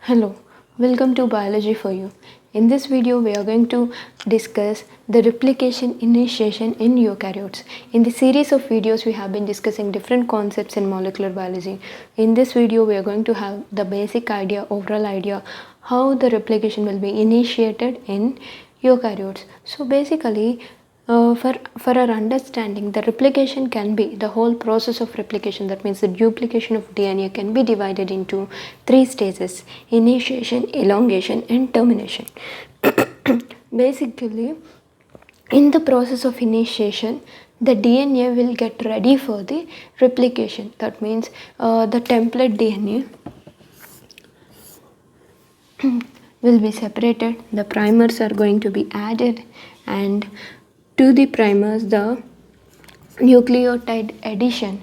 Hello, welcome to Biology for You. In this video, we are going to discuss the replication initiation in eukaryotes. In the series of videos, we have been discussing different concepts in molecular biology. In this video, we are going to have the basic idea, overall idea, how the replication will be initiated in eukaryotes. So basically, for our understanding, the replication can be the whole process of replication, that means the duplication of DNA can be divided into three stages: initiation, elongation, and termination. Basically, in the process of initiation, the DNA will get ready for the replication. That means the template DNA will be separated, the primers are going to be added, and to the primers the nucleotide addition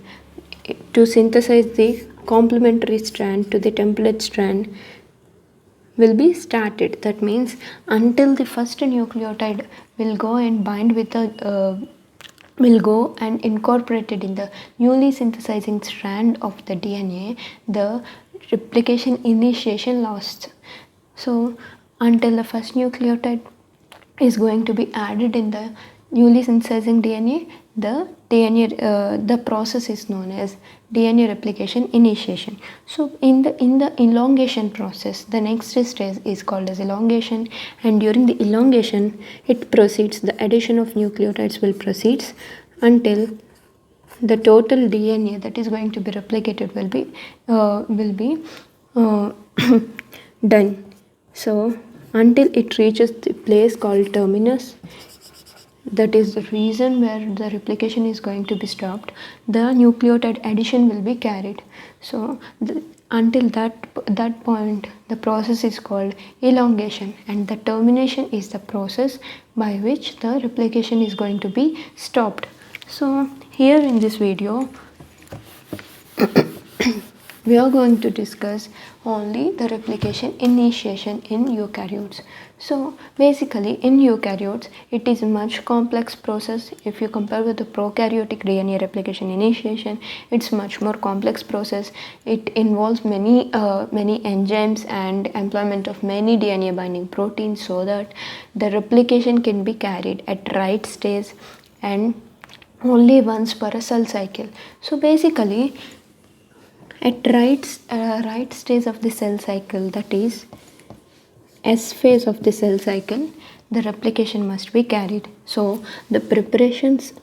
to synthesize the complementary strand to the template strand will be started. That means until the first nucleotide will go and bind with the will go and incorporated in the newly synthesizing strand of the DNA, the replication initiation lasts. So until the first nucleotide is going to be added in the newly synthesizing DNA, the process is known as DNA replication initiation. So in the elongation process, the next stage is called as elongation, and during the elongation it proceeds, the addition of nucleotides will proceeds until the total DNA that is going to be replicated will be done. So until it reaches the place called terminus, that is the reason where the replication is going to be stopped, the nucleotide addition will be carried. So until that point, the process is called elongation, and the termination is the process by which the replication is going to be stopped. So here in this video we are going to discuss only the replication initiation in eukaryotes. So basically in eukaryotes it is a much complex process. If you compare with the prokaryotic DNA replication initiation, it's much more complex process. It involves many enzymes and employment of many DNA binding proteins so that the replication can be carried at right stage and only once per a cell cycle. So basically at right stage of the cell cycle, that is S phase of the cell cycle, the replication must be carried. So the preparations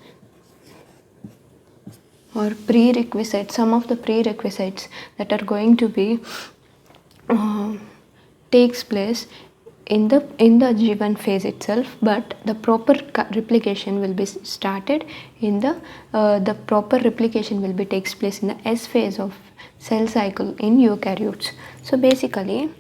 or prerequisites, some of the prerequisites that are going to be takes place in the given phase itself, but the proper replication will be started in the proper replication will be takes place in the S phase of cell cycle in eukaryotes. So basically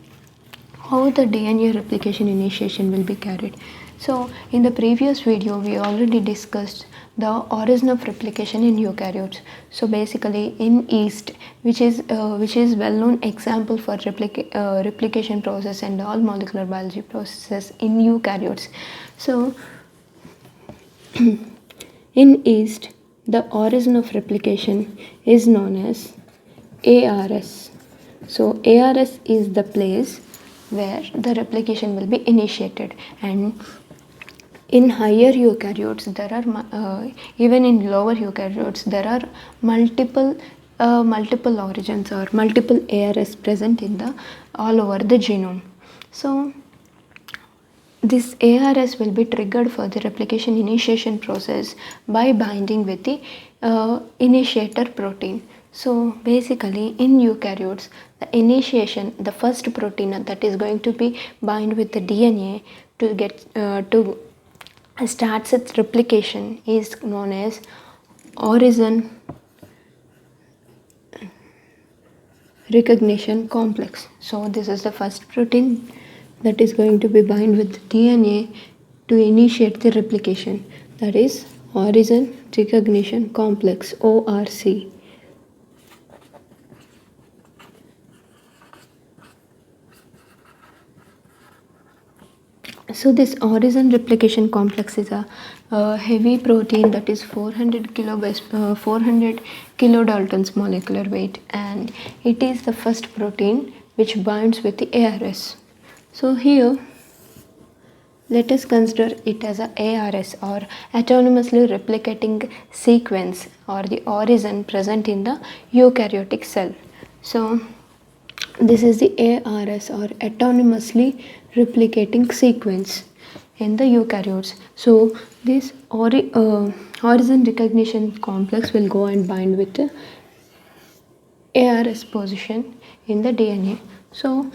how the DNA replication initiation will be carried. So in the previous video we already discussed the origin of replication in eukaryotes. So basically in yeast, which is well known example for replication process and all molecular biology processes in eukaryotes. So in yeast the origin of replication is known as ARS. So ARS is the place where the replication will be initiated, and in higher eukaryotes there are even in lower eukaryotes there are multiple origins or multiple ARS present in the all over the genome. So this ARS will be triggered for the replication initiation process by binding with the initiator protein. So basically in eukaryotes, the initiation, the first protein that is going to be bind with the DNA to get to starts its replication is known as origin recognition complex. So this is the first protein that is going to be bind with DNA to initiate the replication, that is origin recognition complex, ORC. So this origin replication complex is a heavy protein that is 400 kilodaltons molecular weight, and it is the first protein which binds with the ARS. So here let us consider it as a ARS, or autonomously replicating sequence, or the origin present in the eukaryotic cell. So this is the ARS, or autonomously replicating sequence in the eukaryotes. So this origin recognition complex will go and bind with the ARS position in the DNA. So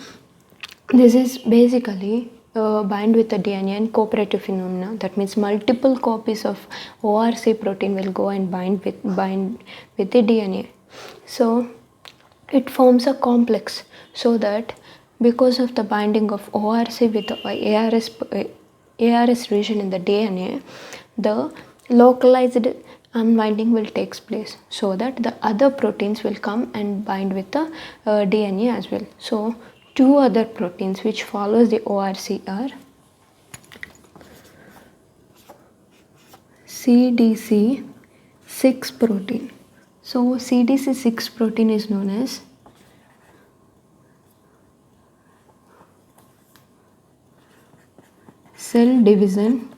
this is basically bind with the DNA and cooperative phenomena. That means multiple copies of ORC protein will go and bind with the DNA. So it forms a complex, so that because of the binding of ORC with the ARS region in the DNA, the localized unbinding will takes place, so that the other proteins will come and bind with the DNA as well. So two other proteins which follows the ORC are CDC6 protein. So CDC6 protein is known as cell division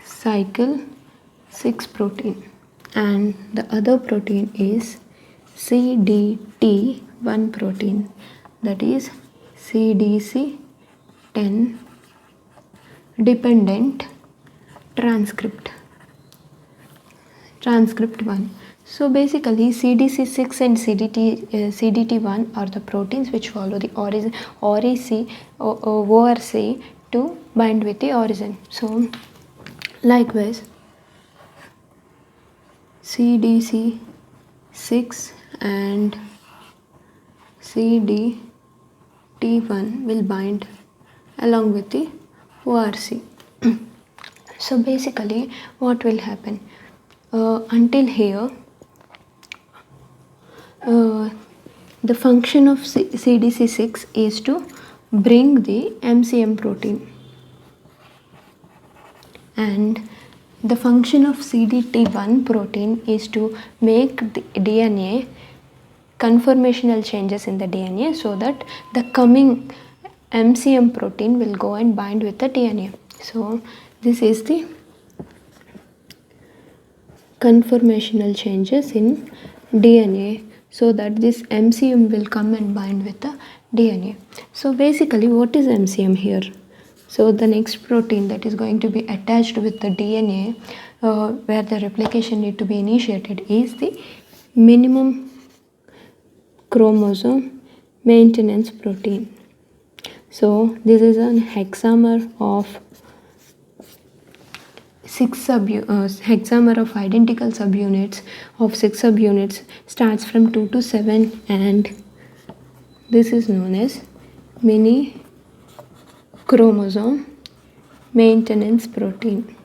cycle 6 protein, and the other protein is CDT1 protein, that is CDC10 dependent transcript 1. So basically CDC6 and CDT1 are the proteins which follow the ORC to bind with the origin. So likewise CDC6 and CDT1 will bind along with the ORC. So basically what will happen until here, the function of CDC6 is to bring the MCM protein, and the function of CDT1 protein is to make the DNA conformational changes in the DNA, so that the coming MCM protein will go and bind with the DNA. So this is the conformational changes in DNA, so that this MCM will come and bind with the DNA. So basically what is MCM here? So the next protein that is going to be attached with the DNA where the replication need to be initiated is the minimum chromosome maintenance protein. So this is an hexamer of hexamer of identical subunits of 6 subunits, starts from 2 to 7, and this is known as mini chromosome maintenance protein.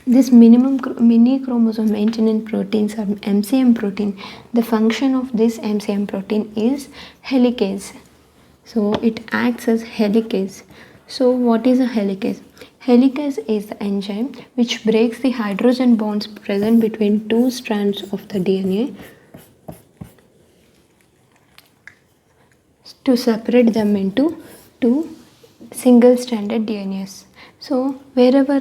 This mini chromosome maintenance proteins are MCM protein. The function of this MCM protein is helicase. So it acts as helicase. So what is a helicase? Helicase is the enzyme which breaks the hydrogen bonds present between two strands of the DNA to separate them into two single-stranded DNAs. So wherever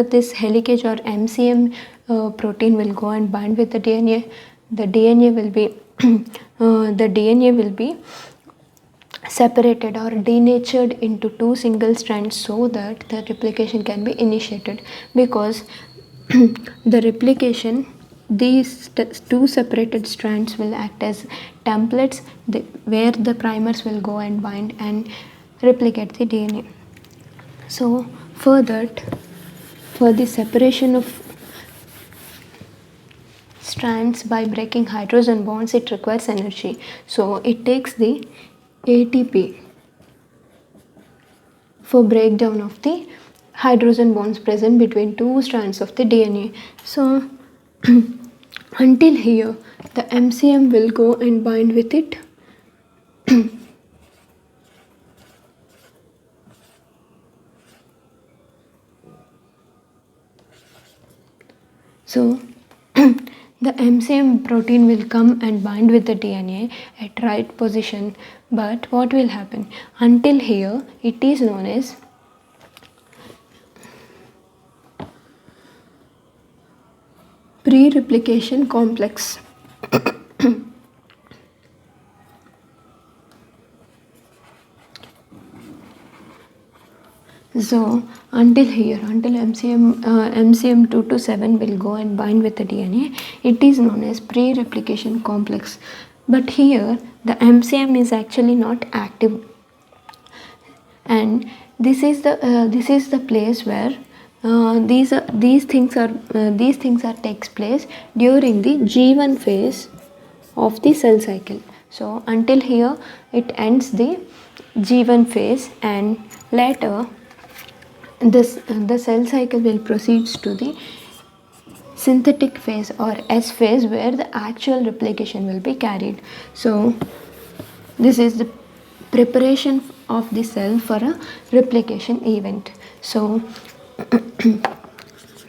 this helicase or MCM protein will go and bind with the DNA will be separated or denatured into two single strands, so that the replication can be initiated. Because the replication, these two separated strands will act as templates where the primers will go and bind and replicate the DNA. So for the separation of strands by breaking hydrogen bonds, it requires energy. So it takes the ATP for breakdown of the hydrogen bonds present between two strands of the DNA. So until here, the MCM will go and bind with it. So the MCM protein will come and bind with the DNA at right position But what will happen? Until here, it is known as pre-replication complex. So until here, until MCM 2 to 7 will go and bind with the DNA, it is known as pre-replication complex. But here the MCM is actually not active, and this is the place where these things are takes place during the G1 phase of the cell cycle. So until here it ends the G1 phase, and later the cell cycle will proceed to the synthetic phase or S phase, where the actual replication will be carried. So this is the preparation of the cell for a replication event. So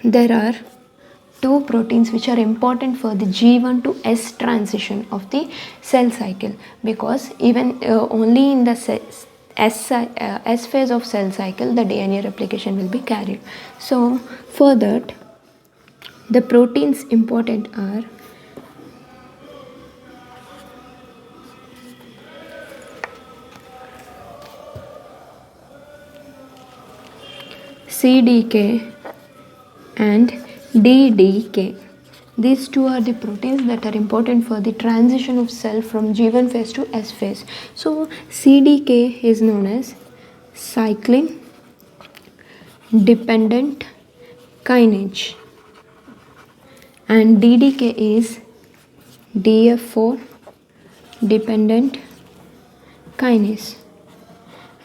there are two proteins which are important for the G1 to S transition of the cell cycle, because even only in the S phase of cell cycle the DNA replication will be carried. So for that, the proteins important are CDK and DDK. These two are the proteins that are important for the transition of cell from G1 phase to S phase. So CDK is known as cyclin dependent kinase, and DDK is DF4 dependent kinase.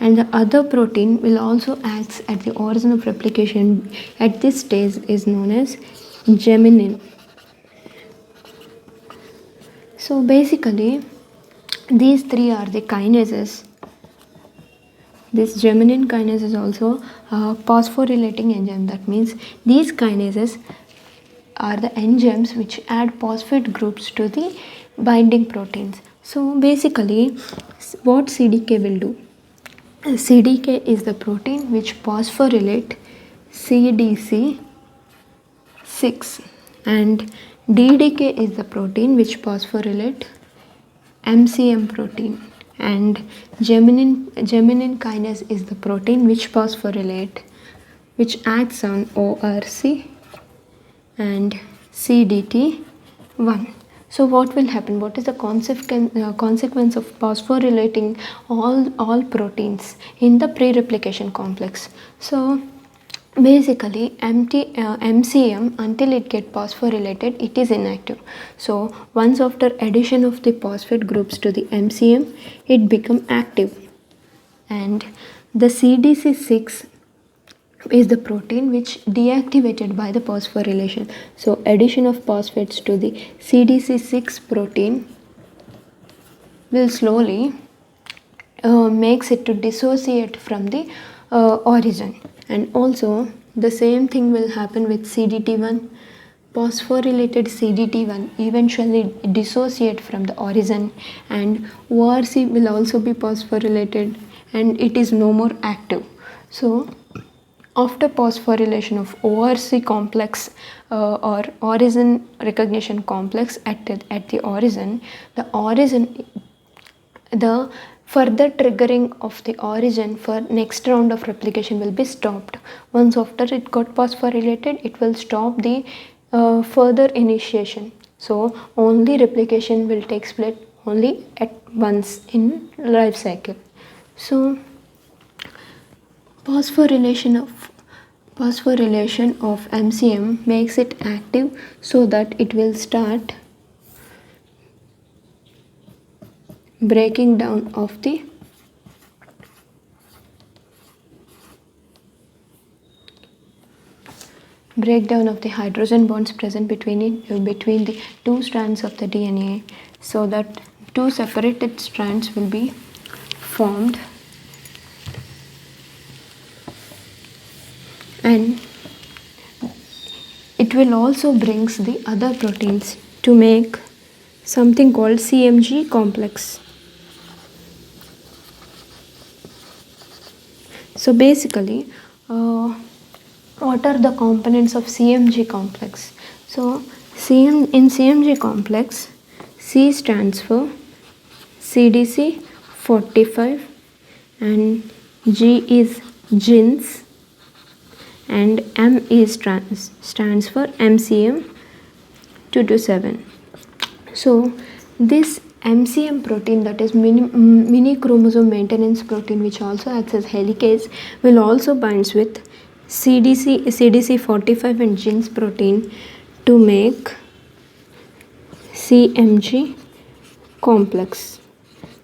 And the other protein will also act at the origin of replication at this stage is known as geminin. So basically these three are the kinases. This geminin kinase is also a phosphorylating enzyme. That means these kinases are the enzymes which add phosphate groups to the binding proteins. So basically what CDK will do? CDK is the protein which phosphorylate CDC6, and DDK is the protein which phosphorylate MCM protein, and geminin kinase is the protein which phosphorylate, which acts on ORC and CDT1. So what will happen? What is the consequence of phosphorylating all proteins in the pre-replication complex? So basically MCM, until it get phosphorylated, it is inactive. So once after addition of the phosphate groups to the MCM, it become active, and the CDC6 is the protein which deactivated by the phosphorylation. So addition of phosphates to the CDC6 protein will slowly makes it to dissociate from the origin. And also the same thing will happen with CDT1. Phosphorylated CDT1 eventually dissociate from the origin, and ORC will also be phosphorylated and it is no more active. So after phosphorylation of ORC complex or origin recognition complex at the origin, the further triggering of the origin for next round of replication will be stopped. Once after it got phosphorylated, it will stop the further initiation. So only replication will take place only at once in life cycle. So phosphorylation of MCM makes it active so that it will start breaking down of the hydrogen bonds present between the two strands of the DNA, so that two separated strands will be formed, and it will also brings the other proteins to make something called CMG complex. So basically, what are the components of CMG complex? So in CMG complex, C stands for CDC 45 and G is GINS and M is stands for MCM 227. So this MCM protein, that is mini chromosome maintenance protein, which also acts as helicase, will also binds with CDC 45 and GINS protein to make CMG complex.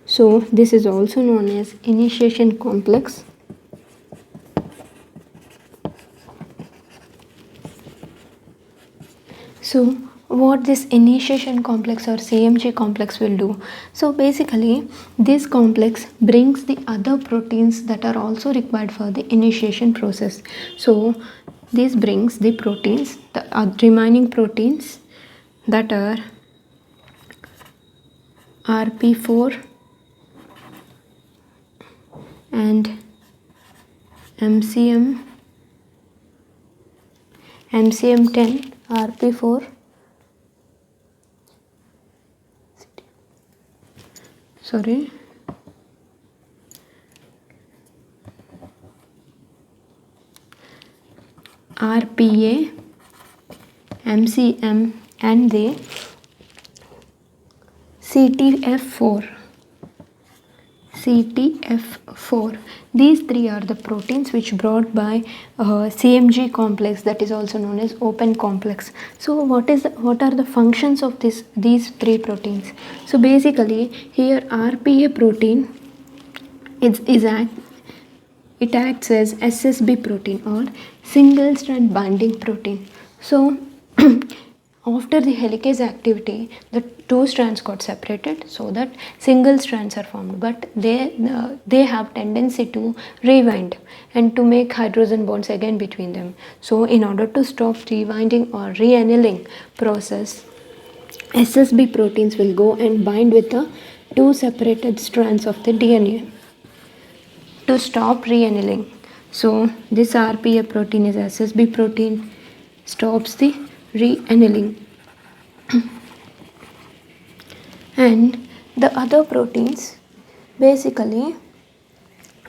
So this is also known as initiation complex. So what this initiation complex or CMG complex will do? So basically this complex brings the other proteins that are also required for the initiation process. So this brings the proteins, the remaining proteins that are RP4 and MCM10 RP4 RPA, MCM and the CTF4. These three are the proteins which brought by CMG complex, that is also known as open complex. So what are the functions of these three proteins? So basically here RPA protein it acts as SSB protein or single strand binding protein. So after the helicase activity, the two strands got separated so that single strands are formed, but they have tendency to rewind and to make hydrogen bonds again between them. So in order to stop rewinding or re-annealing process, SSB proteins will go and bind with the two separated strands of the DNA to stop re-annealing. So this RPA protein is SSB protein, stops the re-annealing. And the other proteins basically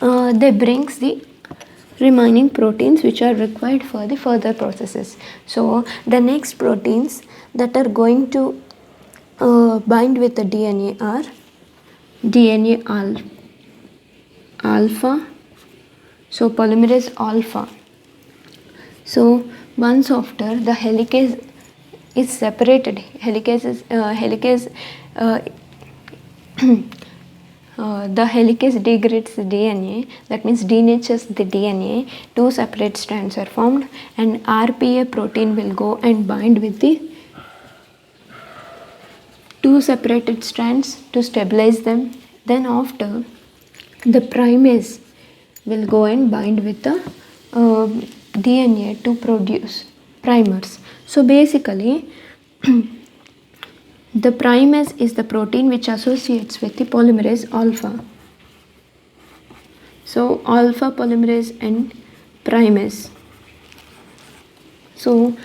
they brings the remaining proteins which are required for the further processes. So the next proteins that are going to bind with the DNA are DNA alpha, so polymerase alpha. So once after the helicase is separated, the helicase degrades the DNA, that means denatures the DNA, two separate strands are formed and RPA protein will go and bind with the two separated strands to stabilize them. Then after, the primase will go and bind with the DNA to produce primers. So basically the primase is the protein which associates with the polymerase alpha. So alpha polymerase and primase. So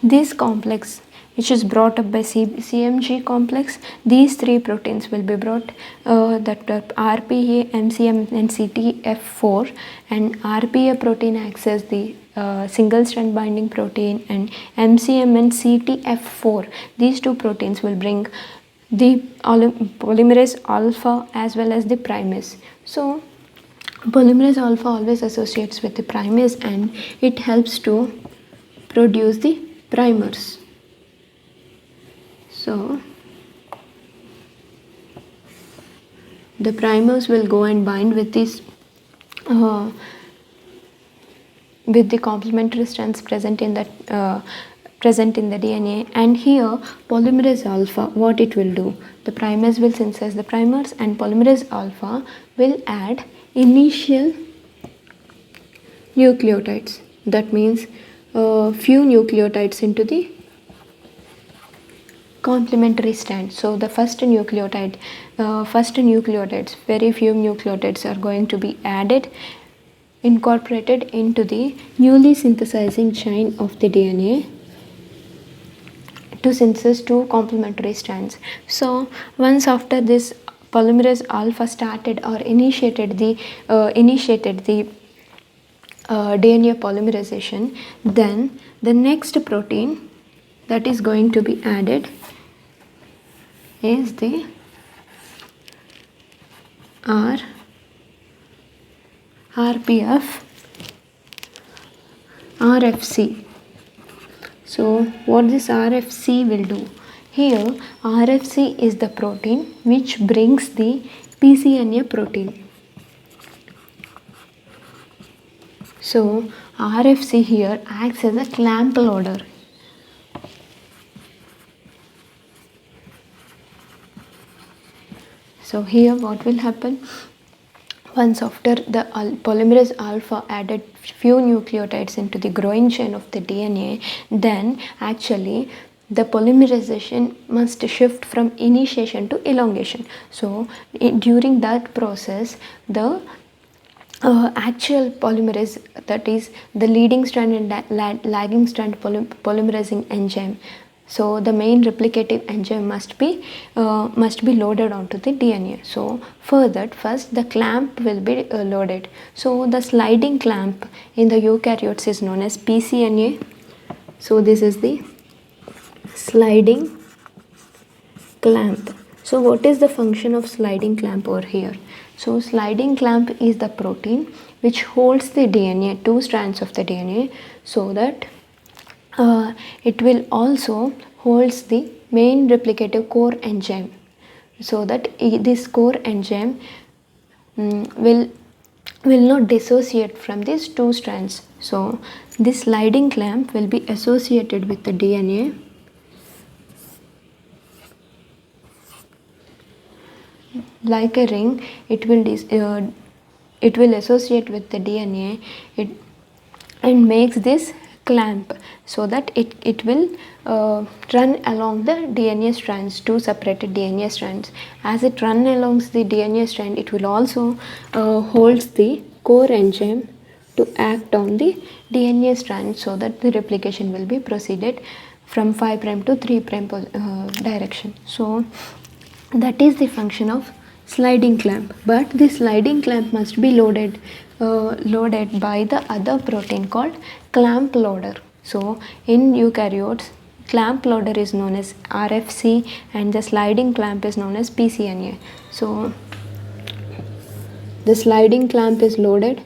this complex which is brought up by CMG complex, these three proteins will be brought, that RPA, MCM and CTF4, and RPA protein acts as the single strand binding protein, and MCM and CTF4, these two proteins will bring the polymerase alpha as well as the primase. So polymerase alpha always associates with the primase and it helps to produce the primers. So the primers will go and bind with these with the complementary strands present in the DNA, and here polymerase alpha, what it will do, the primase will synthesize the primers and polymerase alpha will add initial nucleotides, that means few nucleotides into the complementary strand. So the first nucleotides, very few nucleotides are going to be added incorporated into the newly synthesizing chain of the DNA to synthesize two complementary strands. So once after this polymerase alpha started or initiated the DNA polymerization, then the next protein that is going to be added is the RPF RFC. So what this RFC will do? Here RFC is the protein which brings the pCNA protein. So RFC here acts as a clamp loader. So here what will happen? Once after the polymerase alpha added few nucleotides into the growing chain of the DNA, then actually the polymerization must shift from initiation to elongation. So during that process, the actual polymerase, that is the leading strand and lagging strand polymerizing enzyme, so the main replicative enzyme must be loaded onto the DNA. So for that, first the clamp will be loaded. So the sliding clamp in the eukaryotes is known as pCNA. So this is the sliding clamp. So what is the function of sliding clamp over here? So sliding clamp is the protein which holds the DNA, two strands of the DNA, so that it will also holds the main replicative core enzyme, so that this core enzyme will not dissociate from these two strands. So this sliding clamp will be associated with the DNA like a ring. It will associate with the DNA and makes this clamp, so that it will run along the DNA strands, two separated DNA strands. As it runs along the DNA strand, it will also holds the core enzyme to act on the DNA strand, so that the replication will be proceeded from 5' to 3' direction. So that is the function of sliding clamp. But this sliding clamp must be loaded by the other protein called clamp loader. So in eukaryotes, clamp loader is known as RFC and the sliding clamp is known as pCNA. So the sliding clamp is loaded,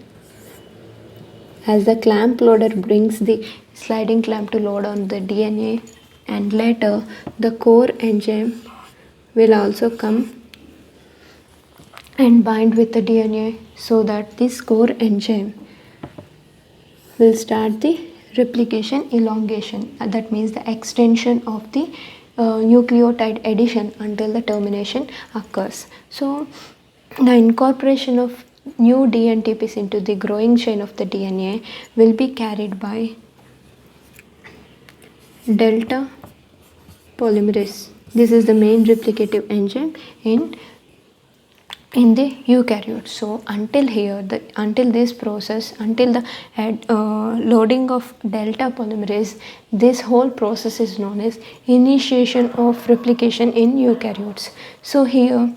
as the clamp loader brings the sliding clamp to load on the DNA, and later the core enzyme will also come and bind with the DNA, so that this core enzyme will start the replication elongation. That means the extension of the nucleotide addition until the termination occurs. So the incorporation of new dNTPs into the growing chain of the DNA will be carried by delta polymerase. This is the main replicative enzyme in the eukaryote. So until here, until this process, until the loading of delta polymerase, this whole process is known as initiation of replication in eukaryotes. So here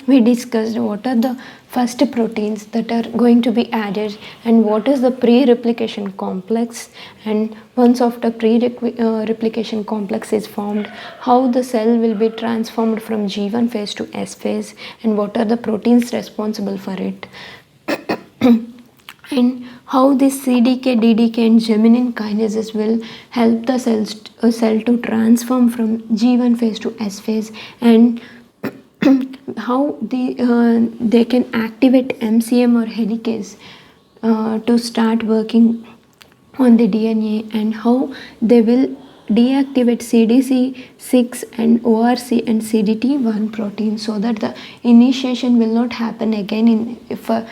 we discussed what are the first proteins that are going to be added and what is the pre-replication complex, and once after pre-replication complex is formed, how the cell will be transformed from G1 phase to S phase and what are the proteins responsible for it and how this CDK, DDK and geminin kinases will help the cell to transform from G1 phase to S phase, and how they can activate MCM or helicase to start working on the DNA, and how they will deactivate CDC6 and ORC and CDT1 protein, so that the initiation will not happen again for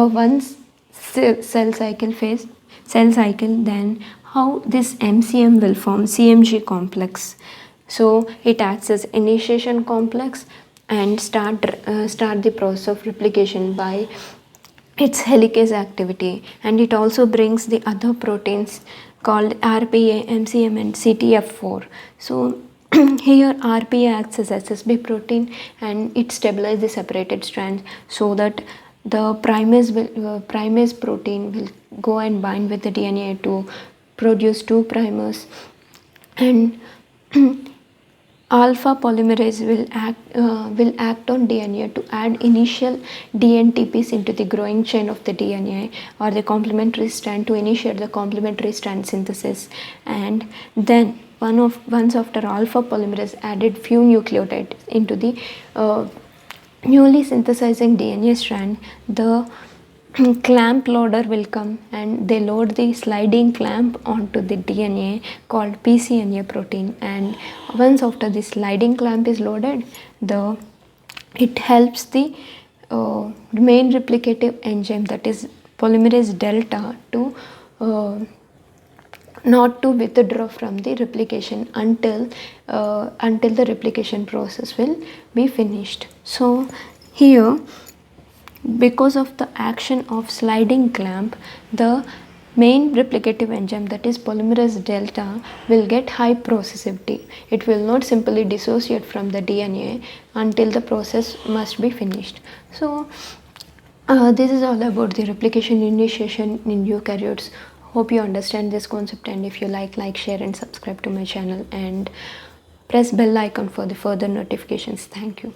one cell cycle, then how this MCM will form CMG complex. So it acts as initiation complex and start the process of replication by its helicase activity, and it also brings the other proteins called RPA, MCM, and CTF4. So here RPA acts as SSB protein and it stabilizes the separated strands so that the primase protein will go and bind with the DNA to produce two primers, and alpha polymerase will act on DNA to add initial DNTPs into the growing chain of the DNA or the complementary strand to initiate the complementary strand synthesis. And then once after alpha polymerase added few nucleotides into the newly synthesizing DNA strand, the clamp loader will come and they load the sliding clamp onto the DNA called pCNA protein. And once after the sliding clamp is loaded, it helps the main replicative enzyme, that is polymerase delta, to not to withdraw from the replication until the replication process will be finished. So here, because of the action of sliding clamp, the main replicative enzyme, that is polymerase delta, will get high processivity. It will not simply dissociate from the DNA until the process must be finished. So this is all about the replication initiation in eukaryotes. Hope you understand this concept, and if you like, share and subscribe to my channel and press bell icon for the further notifications. Thank you.